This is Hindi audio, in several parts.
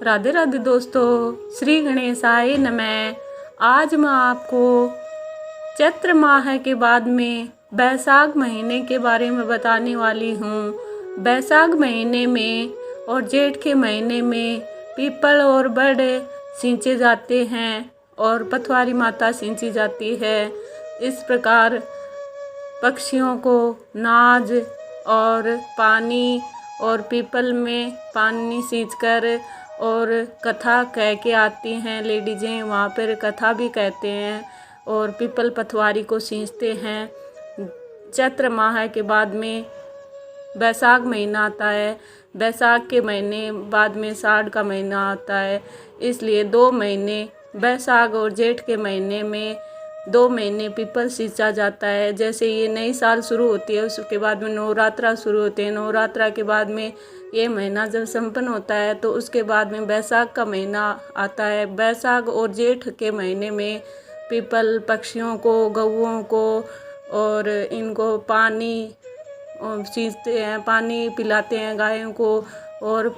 राधे राधे दोस्तों, श्री गणेशाय नमः। आज मैं आपको चैत्र माह के बाद में बैसाख महीने के बारे में बताने वाली हूँ। बैसाख महीने में और जेठ के महीने में पीपल और बड़ सींचे जाते हैं और पथवारी माता सींची जाती है। इस प्रकार पक्षियों को नाज और पानी और पीपल में पानी सींचकर और कथा कह के आती हैं लेडीजें, वहाँ पर कथा भी कहते हैं और पीपल पथवारी को सींचते हैं। चैत्र माह के बाद में बैसाख महीना आता है। बैसाख के महीने बाद में साढ़ का महीना आता है, इसलिए 2 महीने बैसाख और जेठ के महीने में 2 महीने पीपल सींचा जाता है। जैसे ये नई साल शुरू होती है, उसके बाद में नवरात्रा शुरू होते हैं। नवरात्रा के बाद में ये महीना जब संपन्न होता है तो उसके बाद में बैसाख का महीना आता है। बैसाख और जेठ के महीने में पीपल पक्षियों को, गौओं को और इनको पानी सींचते हैं, पानी पिलाते हैं गायों को और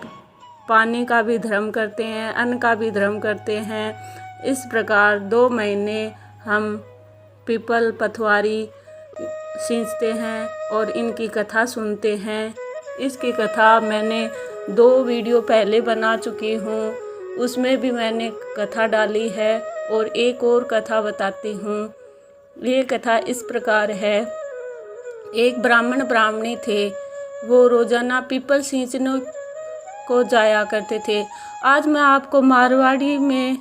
पानी का भी धर्म करते हैं, अन्न का भी धर्म करते हैं। इस प्रकार 2 महीने हम पीपल पथवारी सींचते हैं और इनकी कथा सुनते हैं। इसकी कथा मैंने 2 वीडियो पहले बना चुकी हूँ, उसमें भी मैंने कथा डाली है और एक और कथा बताती हूँ। ये कथा इस प्रकार है। एक ब्राह्मण ब्राह्मणी थे, वो रोज़ाना पीपल सींचने को जाया करते थे। आज मैं आपको मारवाड़ी में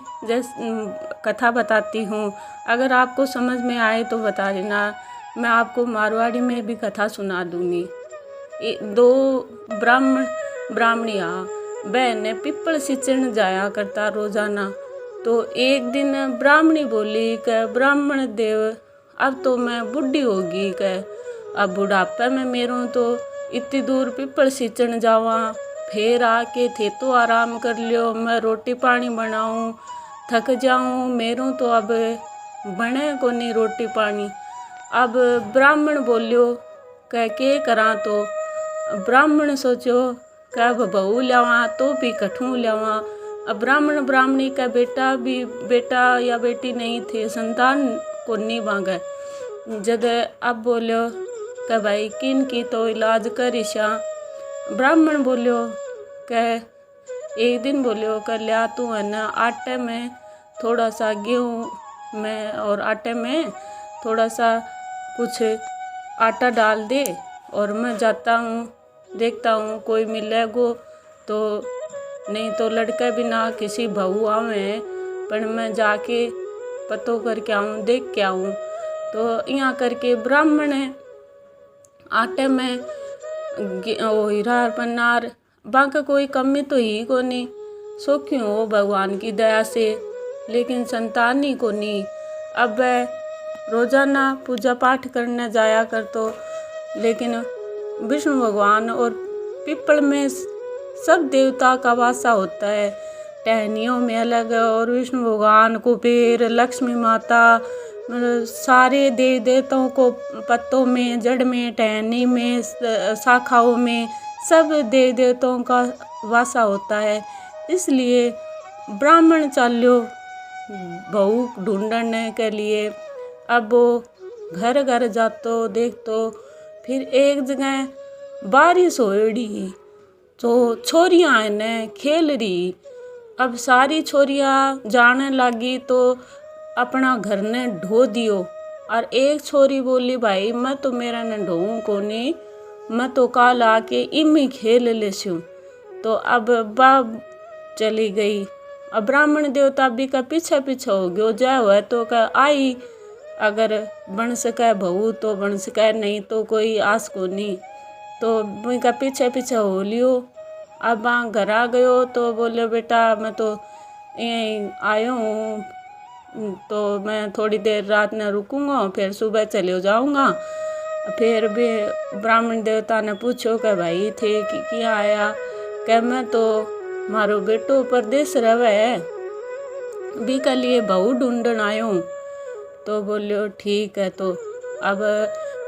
कथा बताती हूँ, अगर आपको समझ में आए तो बता देना, मैं आपको मारवाड़ी में भी कथा सुना दूँगी। 2 ब्राह्मण ब्राह्मणियाँ बहन पीपल सींचने जाया करता रोज़ाना। तो एक दिन ब्राह्मणी बोली कि ब्राह्मण देव, अब तो मैं बूढ़ी होगी, अब बुढ़ापे में मेरों तो इतनी दूर पीपल सींचने जावा, फिर आके थे तो आराम कर लियो, मैं रोटी पानी बनाऊं, थक जाऊं, मेरों तो अब बने को नहीं रोटी पानी। अब ब्राह्मण बोलियो कह के करा, तो ब्राह्मण सोचो कि अब बहू लियावा तो भी कठू लियावा। अब ब्राह्मण ब्राह्मणी का बेटा या बेटी नहीं थे, संतान को नहीं मांगे। जद अब बोलियो कि भाई किन की तो इलाज करिशा। ब्राह्मण बोलियो कि एक दिन बोलियो कि लिया तू है ना आटे में थोड़ा सा गेहूँ में और आटे में थोड़ा सा कुछ आटा डाल दे और मैं जाता हूँ, देखता हूँ कोई मिलेगो तो, नहीं तो लड़के बिना किसी बहू आवे, पर मैं जाके पतो करके आऊँ, देख के आऊँ। तो यहाँ करके ब्राह्मण आटे में हीरा पन्नार बाका कोई कमी तो ही को नहीं, सौखी हो भगवान की दया से, लेकिन संतान ही को नहीं। अब रोज़ाना पूजा पाठ करने जाया कर तो, लेकिन विष्णु भगवान और पीपल में सब देवता का वासा होता है। टहनियों में अलग और विष्णु भगवान, कुबेर, लक्ष्मी माता, सारे देव देवताओं को पत्तों में, जड़ में, टहनी में, शाखाओं में सब देव देवताओं का वासा होता है। इसलिए ब्राह्मण चाल्यो बहू ढूंढने के लिए। अब वो घर घर जातो देखतो, फिर एक जगह बारिश होड़ी तो छोरियाँ ने खेल रही। अब सारी छोरियाँ जाने लगी तो अपना घर ने ढो दियो, और एक छोरी बोली भाई मैं तो मेरा ने ढोऊँ को नहीं, मैं तो काल आके इमी खेल लेसूँ। तो अब बाब चली गई। अब ब्राह्मण देवता भी का पीछे पीछे हो गयो, जाए हुआ तो का आई, अगर बन सके बहू तो बन सके, नहीं तो कोई आस को नहीं। तो उनका पीछे पीछे हो लियो। अब वहाँ घर आ गयो तो बोले बेटा मैं तो यहीं आयो हूँ, तो मैं थोड़ी देर रात में रुकूंगा, फिर सुबह चले जाऊँगा। फिर भी ब्राह्मण देवता ने पूछो कि भाई थे कि क्या आया, कि मैं तो मारो बेटो परदेश रहे भी के लिए बहू ढूंढन आयो हूँ। तो बोलियो ठीक है। तो अब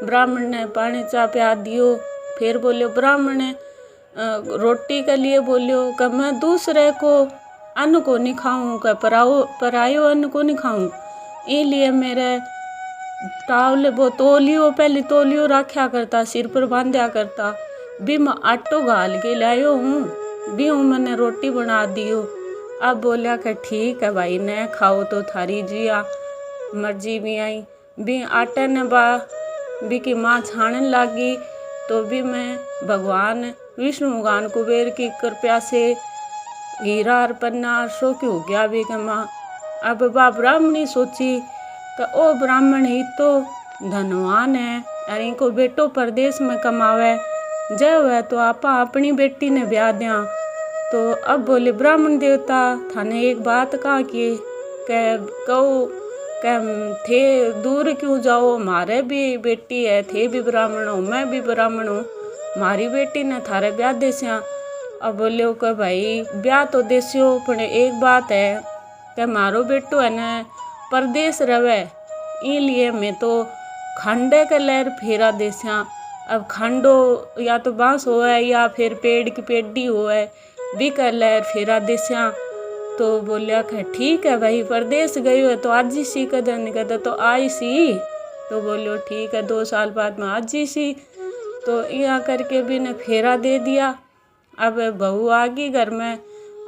ब्राह्मण ने पानी चा प्या दियो। फिर बोलियो ब्राह्मण ने रोटी के लिए बोलियो कि मैं दूसरे को अन्न को नहीं खाऊं, का परायो अन्न को नहीं खाऊं। इसलिए मेरे टावले वो तोलियो, पहले तोलियो रखा करता, सिर पर बांधा करता, भी मैं आटो घाल के लायो हूँ, भी हूँ मैंने रोटी बना दियो। अब बोलिया कि ठीक है भाई, न खाओ तो थारी जिया मर्जी भी आई। भी आटे ने भी की माँ छानन लागी, तो भी मैं भगवान विष्णु भगवान कुबेर की कृपा से हीरा और पन्ना सो की हो गया भी के माँ। अब बा ब्राह्मणी सोची कि ओ ब्राह्मण ही तो धनवान है, और इनको बेटो परदेश में कमावे, जय हुआ तो आपा अपनी बेटी ने ब्याह दिया। तो अब बोले ब्राह्मण देवता, थाने एक बात कहा कि कहो थे दूर क्यों जाओ, मारे भी बेटी है, थे भी ब्राह्मण हो, मैं भी ब्राह्मण हूँ, मारी बेटी ने थारे ब्याह देसिया। अब बोले कि भाई ब्याह तो देसियो, पर एक बात है कि मारो बेटो है न परदेश रवे, इसलिए मैं तो खंडे के लहर फेरा देसिया। अब खंडो या तो बांस होए या फिर पेड़ की पेडी होए, भी का लहर फेरा देसिया। तो बोलिया कि ठीक है भाई, परदेश गई हो तो आज ही सी, कदर नहीं कहता तो आई सी। तो बोलो ठीक है, 2 साल बाद में आज ही सी। तो यहाँ करके भी ने फेरा दे दिया। अब बहू आ गई घर में,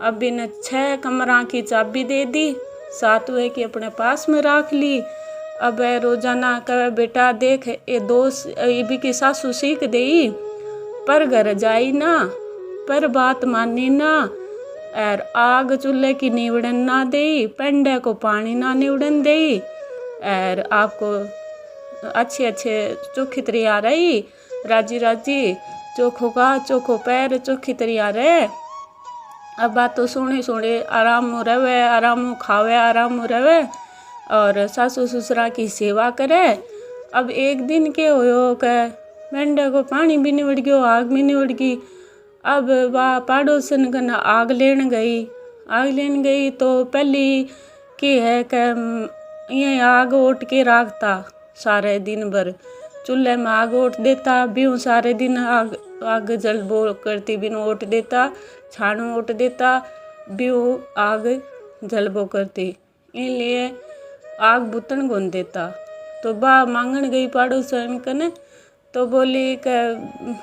अब भी ने 6 कमरा की चाबी दे दी, 7 वे की अपने पास में रख ली। अब रोजाना कहे बेटा देख ये दोस्त ये भी की सासू सीख दई, पर घर जाई ना, पर बात मानी ना, और आग चूल्हे की निवड़न ना दे, पेंडे को पानी ना निवड़न दे, और आपको अच्छे चोखी तरिया रही, राजी राजी चोखो का चोखो पैर चोखी तरिया रहे। अब बात तो सुने आराम हो रहे, आराम खावे, आराम हो रहे, और सासू ससुरा की सेवा करे। अब एक दिन के हो के पेंडे को पानी भी निवड़ गयो, आग भी निवड़ गई। अब वह पड़ोसन कन आग लेन गई तो पहली की है कि ये आग ओट के रखता, सारे दिन भर चूल्हे में आग ओट देता, भी सारे दिन आग जल बो करती, बिन ओट देता, छानू ओट देता, भी आग जल बो करती, इसलिए आग बुतन गुन देता। तो बा मांगन गई पड़ोसन कने, तो बोली कि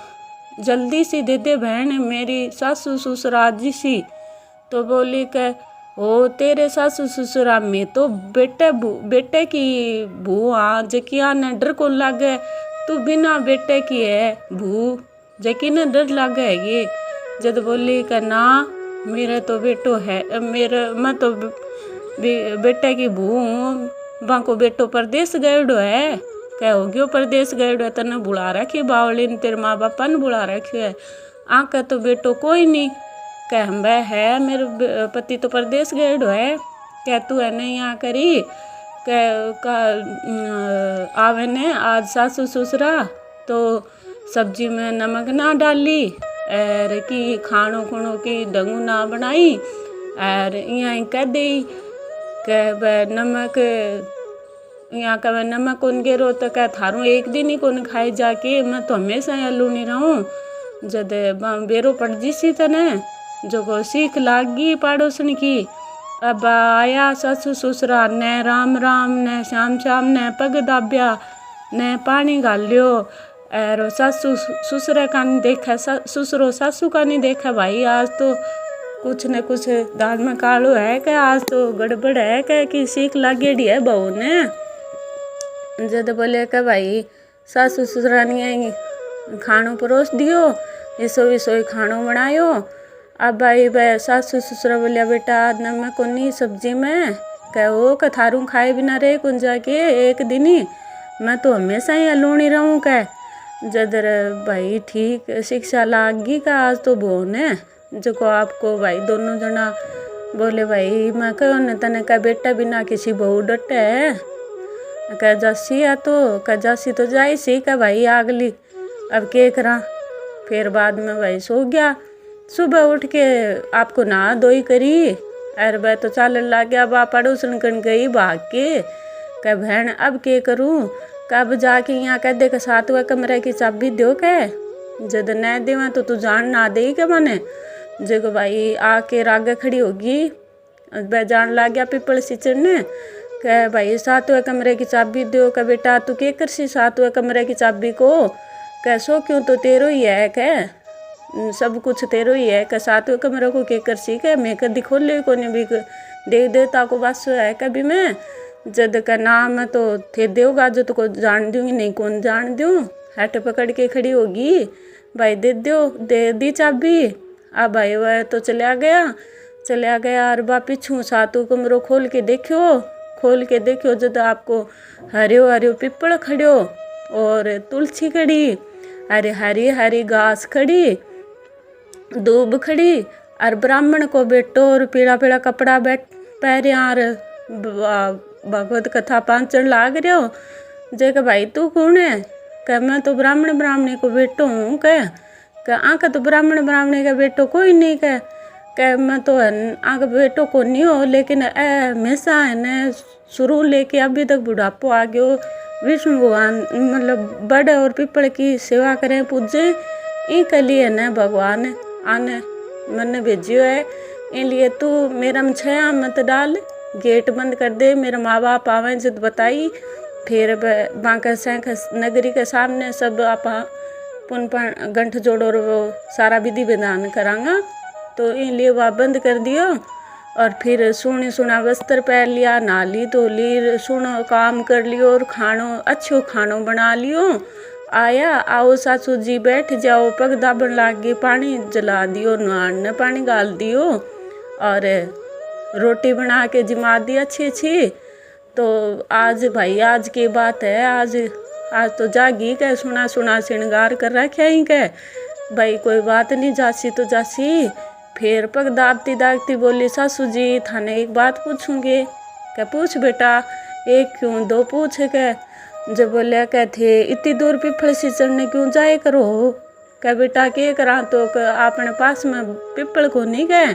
जल्दी सी दे दे बहन, मेरी सासू ससुरा जी सी। तो बोली कि हो तेरे सासू ससुरा में तो बेटे की भू, हाँ जकिया ने डर को लागे, तू बिना बेटे की है भू, जकी ने डर लागे है ये। जद बोली कि ना मेरे तो बेटो है, मैं तो बेटे की भू हूँ, बाको बेटो परदेश गएडो है, कह हो गयो परदेश गएडो है, तने बुला रखी बावली ने, तेरे माँ बापा ने बुला रखी है, आँख तो बेटो कोई नहीं, कह हम है मेरे पति तो परदेश गएडो है, कह तू है नहीं यहाँ करी, कह आवे ने आज सासू ससुरा तो सब्जी में नमक ना डाली, और की खानो खुणो की ढंगू ना बनाई, और यहाँ कह दी कि नमक यहाँ का नमक कौन गेरो, तो क्या थारू एक दिन ही कौन खाए जाके, मैं तो हमेशा यहाँ लूनी रहूँ। जद बेरो पड़ जी सी तने जो को सीख लागी पड़ोसन की। अब आया सासू ससुरा ने राम राम ने श्याम श्याम ने पग दाब्या ने पानी गालियो, और सासू ससुरा का नहीं देखा, ससुरो सासू का नहीं देखा, भाई आज तो कुछ न कुछ दाल में कालो है, क्या आज तो गड़बड़ है, क्या कि सीख लागेड़ी है बहू ने। जद बोले कि भाई सासू ससुरा ने खानो परोस दियो, इसो खानो बनायो। अब भाई सासू ससुरा बोलिया बेटा नमक कोनी सब्जी में, कहो कि थारू खाए बिना रहे कुन जाके एक दिन ही, मैं तो हमेशा ही लूनी रहूँ कह। जदर भाई ठीक शिक्षा लागी का आज तो बो ने जो को आपको भाई दोनों जना बोले भाई मैं कहो न तने का बेटा बिना किसी बहू डटे है, कह जासी है तो कह जासी तो जाई सी, का भाई आगली अब के करा। फिर बाद में भाई सो गया, सुबह उठ के आपको नहा धोई करी, अरे भाई तो चालन लग गया, बा पड़ोसन कन गई भाग के, कह बहन अब के करूँ, कब जाके यहाँ कह दे के 7वें कमरे की चाबी दो के, जद न देवा तो तू जान ना दे के मने। जब भाई आके रागे खड़ी होगी वह जान लग गया पिपल सी चढ़ने। कह भाई 7वें कमरे की चाबी दो। कह बेटा तू के कर सी 7वें कमरे की चाबी को। कह सो क्यों तो तेरो ही है। कह सब कुछ तेरो ही है। कह 7वें कमरे को के कर सी। कह मैं कदी खोले को नहीं भी देव देवता को बस है कभी मैं जद का नाम तो थे देवगा जो तो को जान दूंगी नहीं कौन जान दूँ। हट पकड़ के खड़ी होगी भाई दे दी चाबी। अब भाई वह तो चला गया और बा पीछू 7वें कमरों खोल के देखो जब आपको हरियो पिपल खड़ो और तुलसी खड़ी अरे हरी घास खड़ी दूब खड़ी और ब्राह्मण को बेटो और पीला कपड़ा पहरिया और भगवत कथा पांचन लाग रहे हो। जे के भाई तू कौन है। कह मैं तो ब्राह्मणी को बेटो हूँ। कह आँख तो ब्राह्मणी का बेटो कोई नहीं। कह मैं तो आँख बेटो को नहीं हो लेकिन हमेशा है न शुरू लेके अभी तक बुढ़ापो आ गयो विष्णु भगवान मतलब बड़े और पिपल की सेवा करें पूजे इनके लिए न भगवान आने मैंने भेजियो है। इसलिए तू मेरा में छया मत डाल गेट बंद कर दे। मेरे माँ बाप आवे जब बताई फिर बांका शंख नगरी के सामने सब आप पुन गंठ जोड़ो वो सारा विधि विधान करांगा। तो इसलिए वह बंद कर दियो और फिर सुना वस्त्र पहन लिया नाली धोली सुनो काम कर लियो और अच्छो खानो बना लियो। आया आओ सासू जी बैठ जाओ पग दाबन लाग गई पानी जला दियो नहाने पानी गाल दियो और रोटी बना के जिमा दी अच्छी। तो आज भाई आज की बात है आज तो जागी कह सुना श्रृंगार कर रखा ही कह भाई कोई बात नहीं जासी तो जासी। फिर पग दागती बोली सासू जी थाने एक बात पूछूंगी। क्या पूछ बेटा एक क्यों दो पूछ। कह जब बोलिया कह थे इतनी दूर पिपल सी चढ़ने क्यों जाए करो। कह बेटा के करा तो अपने पास में पिपल को नहीं गए।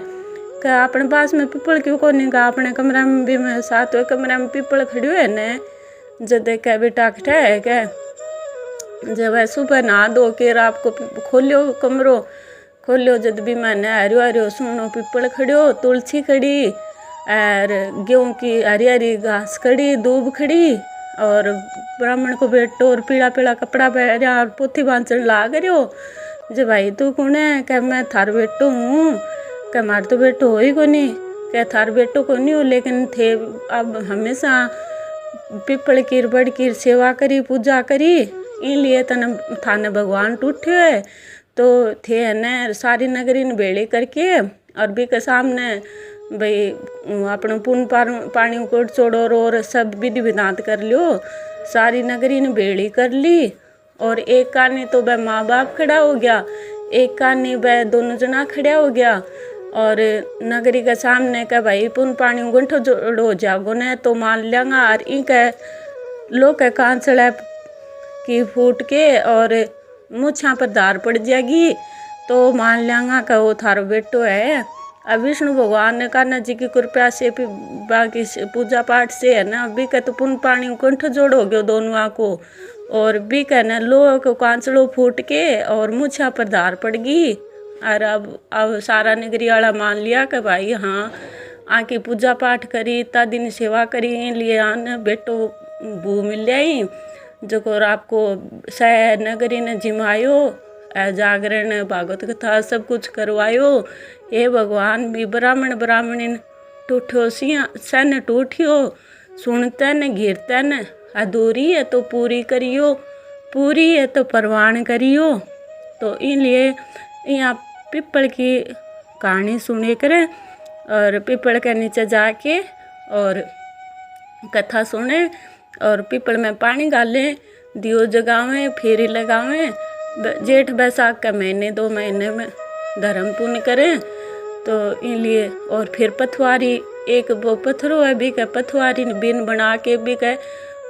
कह अपने पास में पिपल क्यों को नहीं। कहा अपने कमरे में भी मैं 7वें कमरे में पिपल खड़ी है न जब कह बेटा कठा है। कह जब सुबह नहा धो के आपको खोलियो कमरो खोलियो जब भी मैंने हरियो सुनो पिपल खड़ियो तुलसी खड़ी और गेहूँ की हरी घास खड़ी दूब खड़ी और ब्राह्मण को बेटो और पीला कपड़ा पहरिया और पोथी बांचन लाग रहो। जे भाई तू कौन है। कह मैं थार बेटो हूँ। कह मार तो बेटो हो ही को नहीं। कह थार बेटो को नहीं हो लेकिन थे अब हमेशा पिपल की बड़ की सेवा करी पूजा करी इसलिए थाने भगवान टूटे है। तो थे न सारी नगरी ने बेड़ी करके और भी के सामने भाई अपने पुन पानी को चोड़ो और सब विधि विधान कर लियो। सारी नगरी ने बेड़ी कर ली और एक कानी तो वह माँ बाप खड़ा हो गया एक कानी वह दोनों जना खड़ा हो गया और नगरी के सामने का भाई पुन पानी गुंठो जोड़ो जागो ने तो मान लेंगा और इनके लोग के कांचड़ा की फूट के और मुछा पर धार पड़ जाएगी तो मान लेंगा का वो थारो बेटो है। अब विष्णु भगवान ने कान्हा जी की कृपा से बाकी पूजा पाठ से है ना अभी का तो पुन पानी कंठ जोड़ हो गयो दोनों को और भी कहना लोह को कांचड़ो फूट के और मुछा पर धार पड़ गई। और अब सारा नगरी वाला मान लिया कि भाई हाँ आके पूजा पाठ करी इतना दिन सेवा करी लिए आन बेटो भू मिल आई जो को आपको सह नगरी ने जिमायो जागरण भागवत कथा सब कुछ करवायो। हे भगवान भी ब्राह्मणी टूठो सन टूठियो सुनते न घिरते न अधूरी है तो पूरी करियो पूरी है तो परवान करियो। तो इसलिए यहाँ पिपल की कहानी सुने करें और पिपल के नीचे जाके और कथा सुने और पिपल में पानी डालें दियो जगावें फेरी लगावें जेठ बैसाख का महीने 2 महीने में धर्म पुण्य करें। तो इसलिए और फिर पथवारी एक वो पत्थरों है भी का पथवारी बिन बना के भी का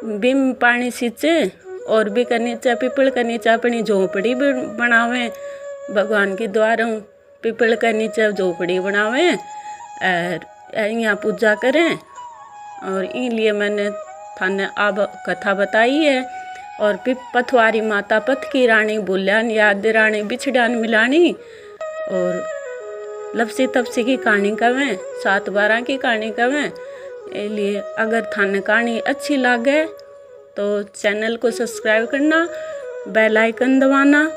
बिम पानी सींचे और भी का नीचे पिपल का नीचे अपनी झोपड़ी भी बनावें भगवान के द्वारों पिपल का नीचे झोपड़ी बनावें और यहाँ पूजा करें। और इसलिए मैंने थाने अब कथा बताई है। और पथवारी माता पथ की रानी बोल्यान याद रानी बिछड़ान मिलानी और लपसी तपसी की कहानी कवें, 7/12 की कहानी कवें। इसलिए अगर थाने कहानी अच्छी लागे तो चैनल को सब्सक्राइब करना, बेल आइकन दबाना।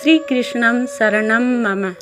श्री कृष्णम शरणम मम।